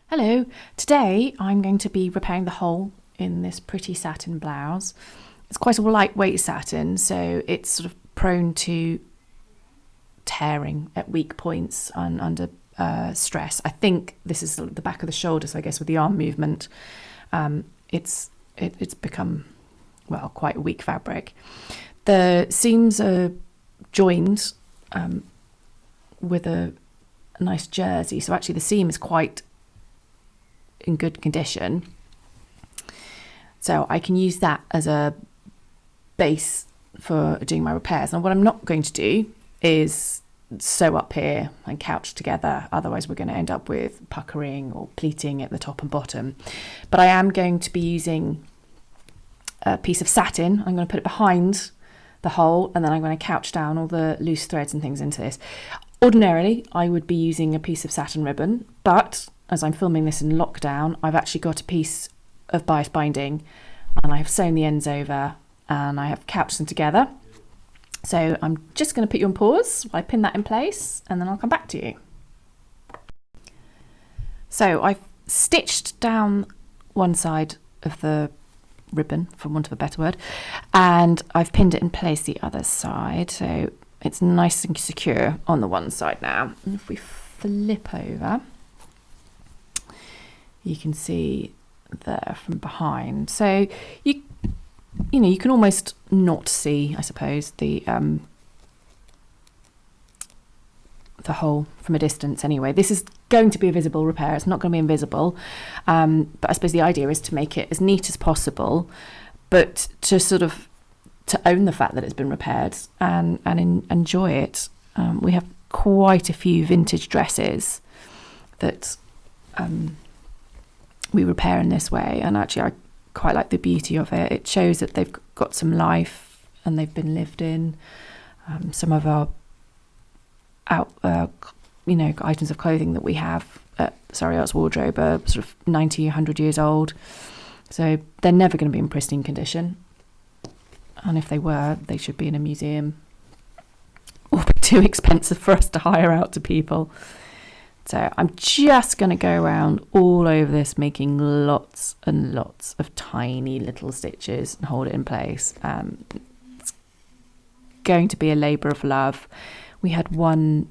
Hello, today I'm going to be repairing the hole in this pretty satin blouse. It's quite a lightweight satin, so it's sort of prone to tearing at weak points and under stress. I think this is the back of the shoulders, I guess, with the arm movement. It's become, well, quite a weak fabric. The seams are joined with a nice jersey, so actually the seam is quite in good condition, so I can use that as a base for doing my repairs. And what I'm not going to do is sew up here and couch together, otherwise we're going to end up with puckering or pleating at the top and bottom. But I am going to be using a piece of satin. I'm going to put it behind the hole, and then I'm going to couch down all the loose threads and things into this. Ordinarily I would be using a piece of satin ribbon, but as I'm filming this in lockdown, I've actually got a piece of bias binding and I have sewn the ends over and I have couched them together. So I'm just going to put you on pause while I pin that in place, and then I'll come back to you. So I've stitched down one side of the ribbon, for want of a better word, and I've pinned it in place the other side. So it's nice and secure on the one side now. And if we flip over, you can see there from behind. So you know, you can almost not see, I suppose, the hole from a distance anyway. This is going to be a visible repair. It's not going to be invisible. But I suppose the idea is to make it as neat as possible, but to sort of to own the fact that it's been repaired and enjoy it. We have quite a few vintage dresses that we repair in this way, and actually I quite like the beauty of it. It shows that they've got some life and they've been lived in. Some of our items of clothing that we have at Surrey Arts Wardrobe are sort of 90, 100 years old, so they're never going to be in pristine condition, and if they were, they should be in a museum or be too expensive for us to hire out to people. So I'm just going to go around all over this, making lots and lots of tiny little stitches and hold it in place. It's going to be a labour of love. We had one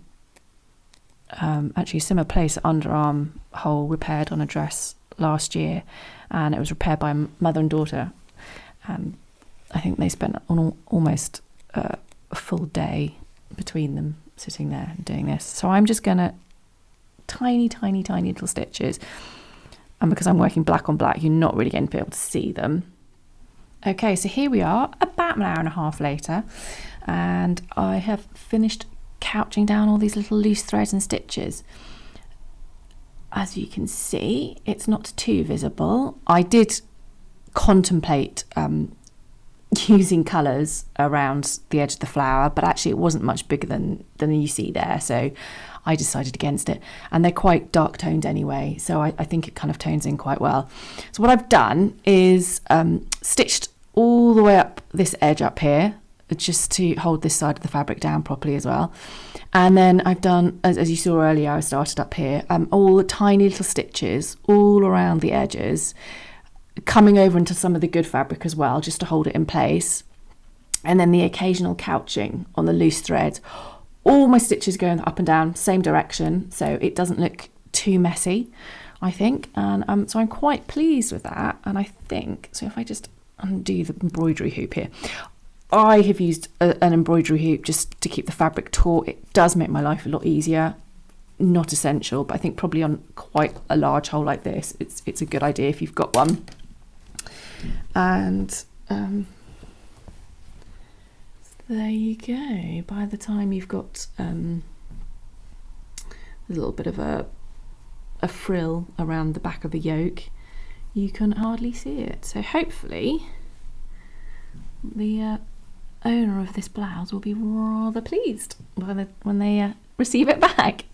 actually similar place, underarm hole repaired on a dress last year, and it was repaired by a mother and daughter. I think they spent almost a full day between them sitting there and doing this. So I'm just going to tiny little stitches, and because I'm working black on black, you're not really going to be able to see them. Okay, so here we are about an hour and a half later, and I have finished couching down all these little loose threads and stitches. As you can see, it's not too visible. I did contemplate using colours around the edge of the flower, but actually it wasn't much bigger than you see there, so I decided against it. And they're quite dark toned anyway, so I think it kind of tones in quite well. So what I've done is stitched all the way up this edge up here, just to hold this side of the fabric down properly as well. And then I've done, as you saw earlier, I started up here, all the tiny little stitches all around the edges, coming over into some of the good fabric as well, just to hold it in place. And then the occasional couching on the loose threads. All my stitches going up and down, same direction, so it doesn't look too messy, I think. And so I'm quite pleased with that. And I think, so if I just undo the embroidery hoop here, I have used an embroidery hoop just to keep the fabric taut. It does make my life a lot easier. Not essential, but I think probably on quite a large hole like this, it's a good idea if you've got one. And there you go. By the time you've got a little bit of a frill around the back of the yoke, you can hardly see it. So hopefully the owner of this blouse will be rather pleased when they receive it back.